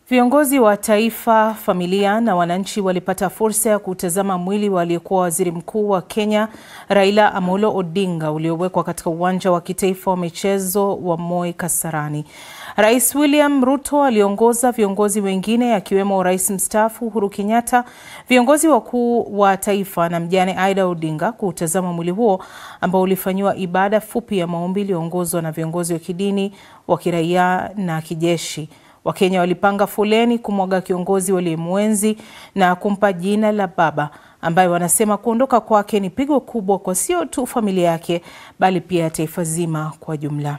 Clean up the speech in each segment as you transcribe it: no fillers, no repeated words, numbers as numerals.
Viongozi wa taifa, familia na wananchi walipata fursa ya kutazama mwili wa aliyekuwa waziri mkuu wa Kenya Raila Amolo Odinga uliowekwa katika uwanja wa kitaifa wa michezo wa Moi Kasarani. Rais William Ruto aliongoza viongozi wengine akiwemo Rais mstaafu Uhuru Kenyatta, viongozi wakuu wa taifa na mjane Aida Odinga kutazama mwili huo ambao ulifanywa ibada fupi ya maombi iliyoongozwa na viongozi wa kidini, wa kiraia na kijeshi. Wakenya walipanga foleni kumwaga kiongozi waliyemwenzi na kumpa jina la baba, ambaye wanasema kuondoka kwake ni pigo kubwa kwa sio tu familia yake bali pia taifa zima kwa jumla.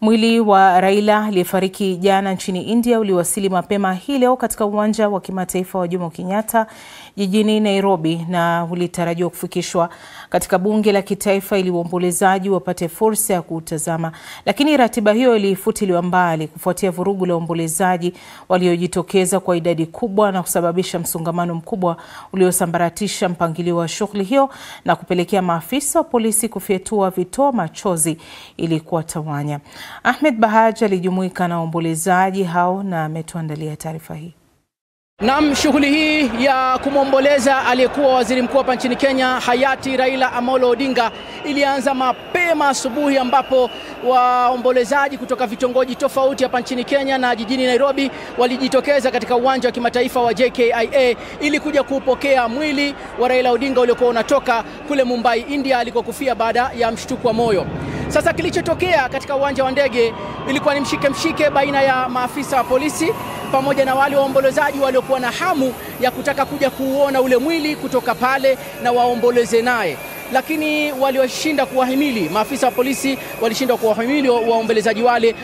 Mwili wa Raila aliyefariki jana nchini India uliwasili mapema hii leo katika uwanja wa kimataifa wa Jomo Kenyatta jijini Nairobi na ulitarajiwa kufikishwa katika bunge la kitaifa ili waombolezaji wapate fursa ya kutazama. Lakini ratiba hiyo ilifutiliwa mbali kufuatia vurugu la waombolezaji waliojitokeza kwa idadi kubwa na kusababisha msongamano mkubwa uliosambaratisha mpangilio wa shughuli hiyo na kupelekea maafisa wa polisi kufyatua vitoa machozi ili kuwatawanya. Ahmed Bahaj alijumuika na waombolezaji hao na ametuandalia taarifa hii. Naam, shughuli hii ya kumwomboleza aliyekuwa waziri mkuu hapa nchini Kenya hayati Raila Amolo Odinga ilianza mapema asubuhi, ambapo waombolezaji kutoka vitongoji tofauti hapa nchini Kenya na jijini Nairobi walijitokeza katika uwanja wa kimataifa wa JKIA ili kuja kupokea mwili wa Raila Odinga uliokuwa unatoka kule Mumbai, India, alikokufia baada ya mshtuko wa moyo. Sasa kilichotokea katika uwanja wa ndege ilikuwa ni mshike baina ya maafisa wa polisi pamoja na wale waombolezaji waliokuwa na hamu ya kutaka kuja kuuona ule mwili kutoka pale na waomboleze naye, lakini walioshinda kuwahimili, maafisa wa polisi walishindwa kuwahimili waombolezaji wale.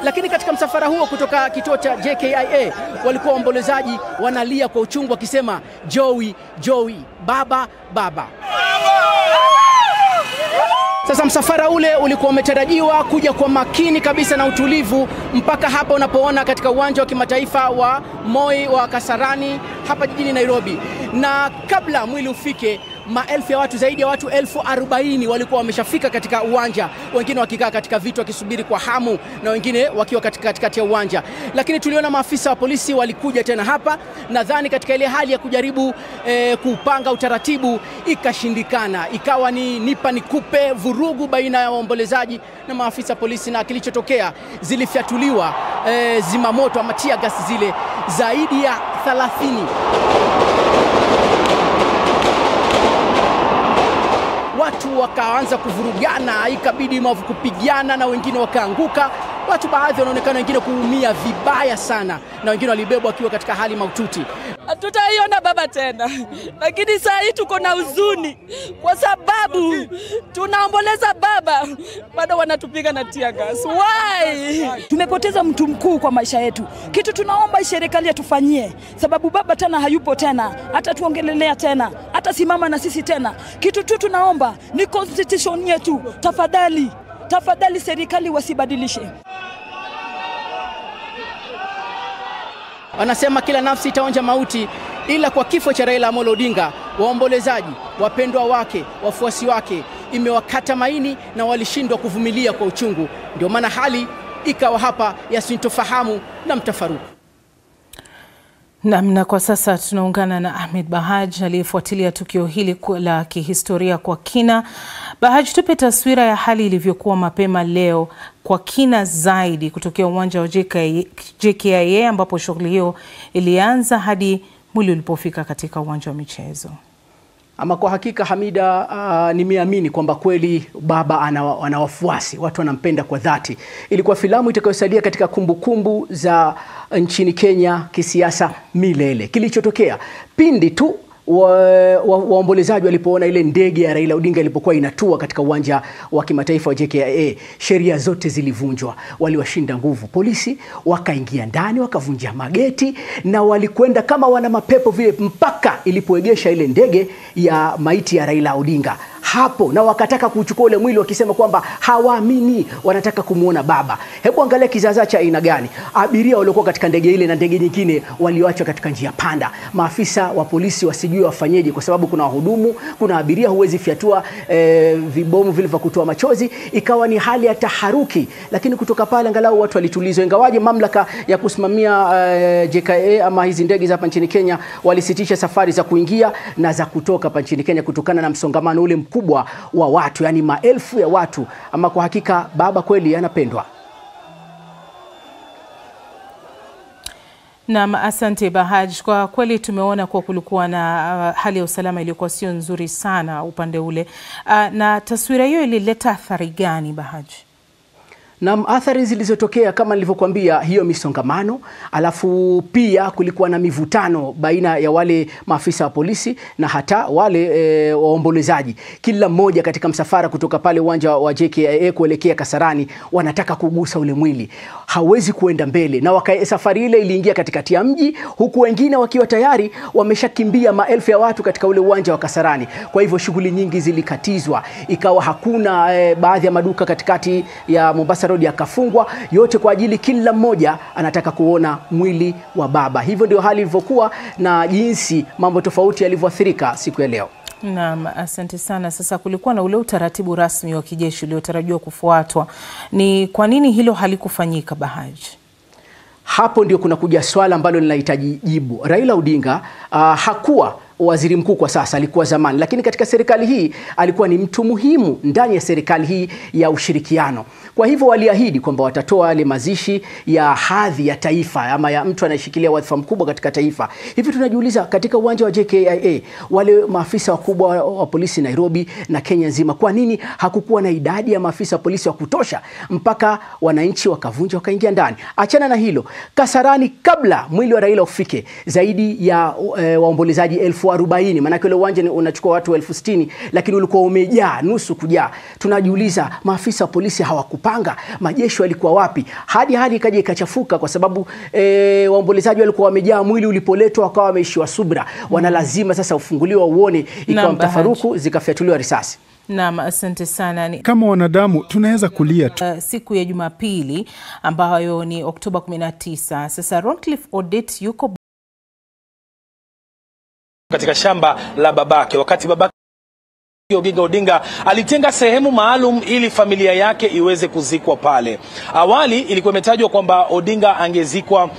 Lakini katika msafara huo kutoka kituo cha JKIA walikuwa waombolezaji wanalia kwa uchungu wakisema Joey, Joey, baba, baba. Sasa msafara ule ulikuwa umetarajiwa kuja kwa makini kabisa na utulivu mpaka hapa unapoona katika uwanja wa kimataifa wa Moi wa Kasarani hapa jijini Nairobi. Na kabla mwili ufike, maelfu ya watu, zaidi ya watu 40,000 walikuwa wameshafika katika uwanja, wengine wakikaa katika viti wakisubiri kwa hamu na wengine wakiwa katikati ya uwanja. Lakini tuliona maafisa wa polisi walikuja tena hapa, nadhani katika ile hali ya kujaribu kupanga utaratibu ikashindikana. Ikawa ni nipa nikupe, vurugu baina ya waombolezaji na maafisa polisi, na kilichotokea zilifyatuliwa zimamoto ama tear gas zile zaidi ya 30. Watu wakaanza kuvurugana, ikabidi kupigana na wengine wakaanguka. Watu baadhi wanaonekana wengine kuumia vibaya sana na wengine walibebwa wakiwa katika hali mahututi. Hatutaiona baba tena, lakini saa hii tuko na huzuni kwa sababu tunaomboleza baba, bado wanatupiga na tear gas. Why? Tumepoteza mtu mkuu kwa maisha yetu. Kitu tunaomba serikali atufanyie, sababu baba tena hayupo tena, hata tuongelelea tena, hata simama na sisi tena. Kitu tu tunaomba ni constitution yetu. Tafadhali, tafadhali serikali wasibadilishe. Wanasema kila nafsi itaonja mauti, ila kwa kifo cha Raila Amolo Odinga, waombolezaji, wapendwa wake, wafuasi wake imewakata maini na walishindwa kuvumilia kwa uchungu. Ndio maana hali ikawa hapa ya sintofahamu na mtafaruku. Na kwa sasa tunaungana na Ahmed Bahaj aliyefuatilia tukio hili la kihistoria kwa kina. Bahaj, tupe taswira ya hali ilivyokuwa mapema leo kwa kina zaidi kutokea uwanja wa JKIA ambapo shughuli hiyo ilianza hadi mwili ulipofika katika uwanja wa michezo. Ama kwa hakika Hamida, nimeamini kwamba kweli baba ana wafuasi, watu wanampenda kwa dhati. Ilikuwa filamu itakayosalia katika kumbukumbu za nchini Kenya kisiasa milele. Kilichotokea pindi tu waombolezaji walipoona ile ndege ya Raila Odinga ilipokuwa inatua katika uwanja wa kimataifa wa JKIA, sheria zote zilivunjwa. Waliwashinda nguvu polisi, wakaingia ndani, wakavunja mageti na walikwenda kama wana mapepo vile mpaka ilipoegesha ile ndege ya maiti ya Raila Odinga. hapo na wakataka kuchukua ule mwili wakisema kwamba hawaamini, wanataka kumuona baba. Hebu angalia kizaazaa cha aina gani. Abiria waliokuwa katika ndege ile na ndege nyingine walioachwa katika njia panda. Maafisa wa polisi wasijue wafanyeje, kwa sababu kuna wahudumu, kuna abiria, huwezi fiatua vibomu vile vya kutoa machozi. Ikawa ni hali ya taharuki, lakini kutoka pale angalau watu walitulizwa, ingawaje mamlaka ya kusimamia JKA ama hizi ndege za hapa nchini Kenya walisitisha safari za kuingia na za kutoka hapa nchini Kenya kutokana na msongamano ule mkubwa wa watu, yani maelfu ya watu. Ama kwa hakika baba kweli anapendwa. Naam, asante Bahaj. Kwa kweli tumeona kwa kulikuwa na hali ya usalama iliyokuwa sio nzuri sana upande ule. Na taswira hiyo ilileta athari gani Bahaj? Na athari zilizotokea kama nilivyokuambia, hiyo misongamano, alafu pia kulikuwa na mivutano baina ya wale maafisa wa polisi na hata wale waombolezaji. Kila mmoja katika msafara kutoka pale uwanja wa JKIA kuelekea Kasarani wanataka kugusa ule mwili. Hawezi kuenda mbele, na safari ile iliingia katikati ya mji, huku wengine wakiwa tayari wameshakimbia maelfu ya watu katika ule uwanja wa Kasarani. Kwa hivyo shughuli nyingi zilikatizwa, ikawa hakuna baadhi ya maduka katikati ya Mombasa Road yakafungwa, yote kwa ajili kila mmoja anataka kuona mwili wa baba. Hivyo ndio hali ilivyokuwa na jinsi mambo tofauti yalivyoathirika siku ya leo. Naam, asante sana. Sasa kulikuwa na ule utaratibu rasmi wa kijeshi uliotarajiwa kufuatwa. Ni kwa nini hilo halikufanyika Bahaj? Hapo ndio kuna kuja swala ambalo linahitaji jibu. Raila Odinga hakuwa waziri mkuu kwa sasa, alikuwa zamani, lakini katika serikali hii alikuwa ni mtu muhimu ndani ya serikali hii ya ushirikiano. Kwa hivyo waliahidi kwamba watatoa ile mazishi ya hadhi ya taifa ama ya mtu anayeshikilia wadhifa mkubwa katika taifa. Hivi tunajiuliza, katika uwanja wa JKIA wale maafisa wakubwa wa polisi Nairobi na Kenya nzima, kwa nini hakukuwa na idadi ya maafisa wa polisi wa kutosha mpaka wananchi wakavunja wakaingia ndani? Achana na hilo, Kasarani kabla mwili wa Raila ufike, zaidi ya waombolezaji 40,000, maana ule uwanja unachukua watu 60,000, lakini ulikuwa umejaa, nusu kujaa. Tunajiuliza, maafisa wa polisi hawakupanga, majeshi walikuwa wapi? Hadi ikaja ikachafuka kwa sababu waombolezaji walikuwa wamejaa, mwili ulipoletwa wakawa wameishiwa subra, wana lazima sasa ufunguliwa uone, ikawa mtafaruku, zikafyatuliwa risasi. Naam, asante sana. Kama wanadamu tunaweza kulia tu. Siku ya Jumapili ambayo ni Oktoba 19. Sasa Roncliffe Odit yuko katika shamba la babake, wakati babake Oginga Odinga alitenga sehemu maalum ili familia yake iweze kuzikwa pale. Awali ilikuwa imetajwa kwamba Odinga angezikwa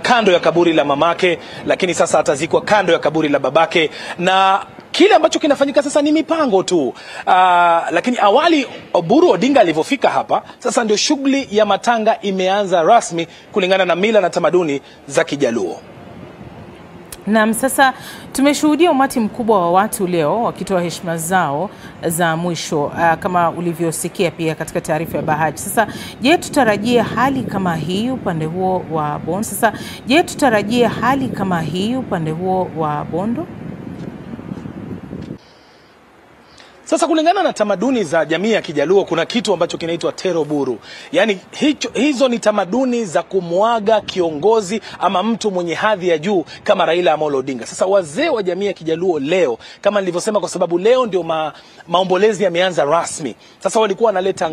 kando ya kaburi la mamake, lakini sasa atazikwa kando ya kaburi la babake, na kile ambacho kinafanyika sasa ni mipango tu. Lakini awali Oburu Odinga alivyofika hapa, sasa ndio shughuli ya matanga imeanza rasmi kulingana na mila na tamaduni za Kijaluo. Naam, sasa tumeshuhudia umati mkubwa wa watu leo wakitoa heshima zao za mwisho kama ulivyosikia pia katika taarifa ya Bahaj. Sasa je, tutarajie hali kama hii upande huo wa Bondo? Sasa kulingana na tamaduni za jamii ya Kijaluo kuna kitu ambacho kinaitwa tero buru. Yaani hizo ni tamaduni za kumwaga kiongozi ama mtu mwenye hadhi ya juu kama Raila Amolo Odinga. Sasa wazee wa jamii ya Kijaluo leo, kama nilivyosema, kwa sababu leo ndio maombolezi yameanza rasmi. Sasa walikuwa wanaleta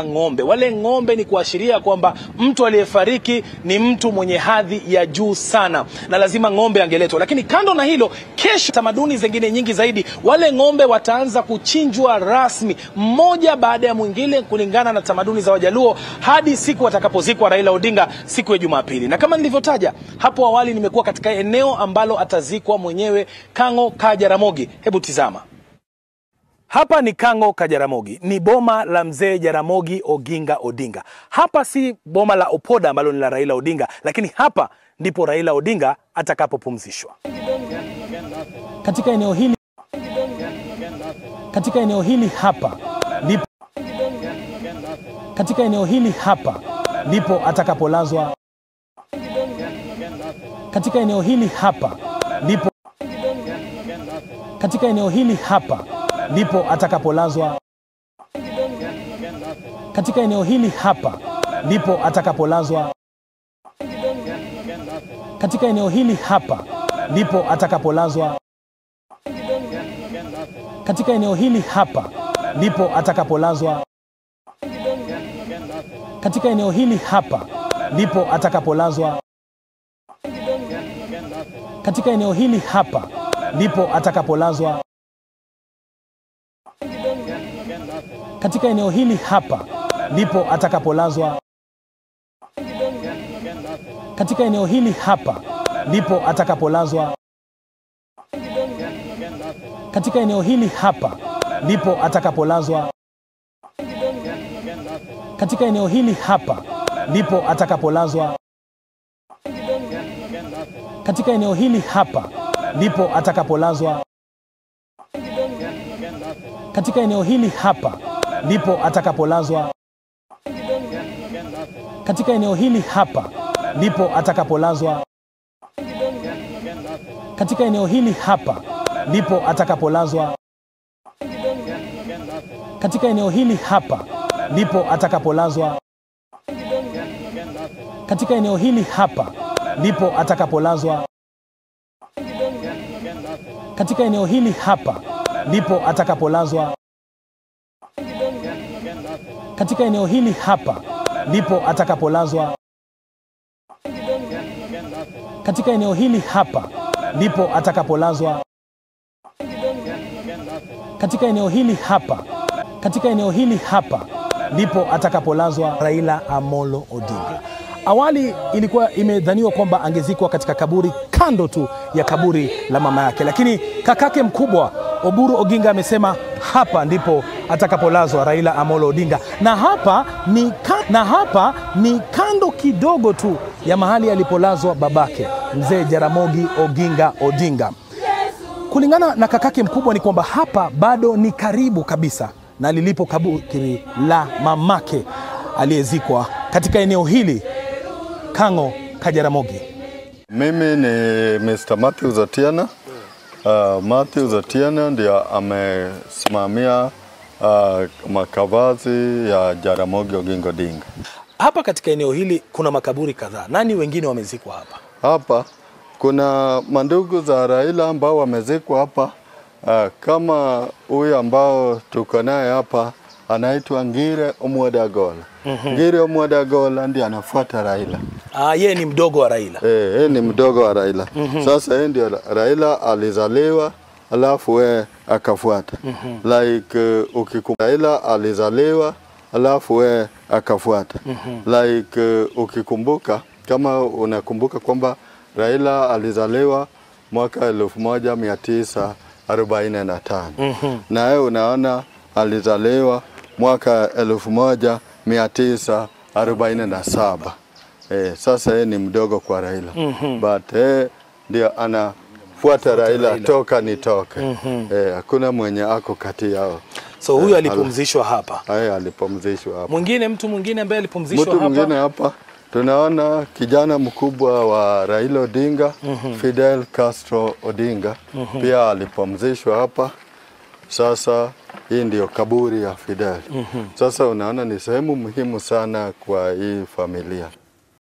ng'ombe. Wale ng'ombe ni kuashiria kwamba mtu aliyefariki ni mtu mwenye hadhi ya juu sana na lazima ng'ombe angeletwa. Lakini kando na hilo, kesho tamaduni zingine nyingi zaidi, wale ng'ombe wataanza kuchinjwa rasmi mmoja baada ya mwingine kulingana na tamaduni za Wajaluo hadi siku atakapozikwa Raila Odinga siku ya Jumapili. Na kama nilivyotaja hapo awali, nimekuwa katika eneo ambalo atazikwa mwenyewe, Kang'o ka Jaramogi. Hebu tizama. Hapa ni Kang'o ka Jaramogi, ni boma la mzee Jaramogi Oginga Odinga. Hapa si boma la Opoda ambalo ni la Raila Odinga, lakini hapa ndipo Raila Odinga atakapopumzishwa. Katika eneo hili hapa ndipo atakapolazwa. Katika eneo hili hapa ndipo atakapolazwa. Katika eneo hili hapa ndipo atakapolazwa. Katika eneo hili hapa ndipo atakapolazwa. Katika eneo hili hapa ndipo atakapolazwa. Katika eneo hili hapa ndipo atakapolazwa. Katika eneo hili hapa ndipo atakapolazwa. Katika eneo hili hapa ndipo atakapolazwa. Katika eneo hili hapa ndipo atakapolazwa. Katika eneo hili hapa ndipo atakapolazwa. Katika eneo hili hapa ndipo atakapolazwa. Katika eneo hili hapa ndipo atakapolazwa. Katika eneo hili hapa ndipo atakapolazwa. Katika eneo hili hapa ndipo atakapolazwa. Katika eneo hili hapa ndipo atakapolazwa. Katika eneo hili hapa ndipo atakapolazwa. Katika eneo hili hapa ndipo atakapolazwa. Katika eneo hili hapa ndipo atakapolazwa. Katika eneo hili hapa ndipo atakapolazwa. Katika eneo hili hapa ndipo atakapolazwa. Katika eneo hili hapa. Katika eneo hili hapa ndipo atakapolazwa Raila Amolo Odinga. Awali ilikuwa imedhaniwa kwamba angezikwa katika kaburi kando tu ya kaburi la mama yake, lakini kakake mkubwa Oburu Oginga amesema hapa ndipo atakapolazwa Raila Amolo Odinga, na hapa ni kando kidogo tu ya mahali alipolazwa babake mzee Jaramogi Oginga Odinga. Kulingana na kakake mkubwa ni kwamba hapa bado ni karibu kabisa na lilipo kaburi la mamake aliyezikwa katika eneo hili. Kang'o ka Jaramogi. Mimi ni Mr. Matthews Otieno. Matthews Otieno ndiye amesimamia makavazi ya Jaramogi Oginga Odinga. Hapa katika eneo hili kuna makaburi kadhaa. Nani wengine wamezikwa hapa? Hapa kuna mandugu za Raila ambao wamezikwa hapa. Kama huyu ambao tuko naye hapa anaitwa Ngire Omuodagola. Ngire Omuodagola ndiye anafuata Raila. Yeye ni mdogo wa Raila. Yeye ni mdogo wa Raila. Sasa yeye ndio Raila alizaliwa alafu yeye akafuata. Like ukikumbuka Raila alizaliwa alafu yeye akafuata. Like ukikumbuka, kama unakumbuka kwamba Raila alizaliwa mwaka 1945. Na yeye unaona alizaliwa mwaka 1947. Sasa yeye ni mdogo kwa Raila. But ndio anafuata Raila toka nitoke. Hakuna mwenye ako kati yao. So huyu alipumzishwa hapa. Alipumzishwa hapa. Mtu mwingine ambaye alipumzishwa hapa. Mtu mwingine hapa tunaona kijana mkubwa wa Raila Odinga, Fidel Castro Odinga. Pia alipumzishwa hapa. Sasa hii ndio kaburi ya Fidel. Sasa unaona ni sehemu muhimu sana kwa hii familia.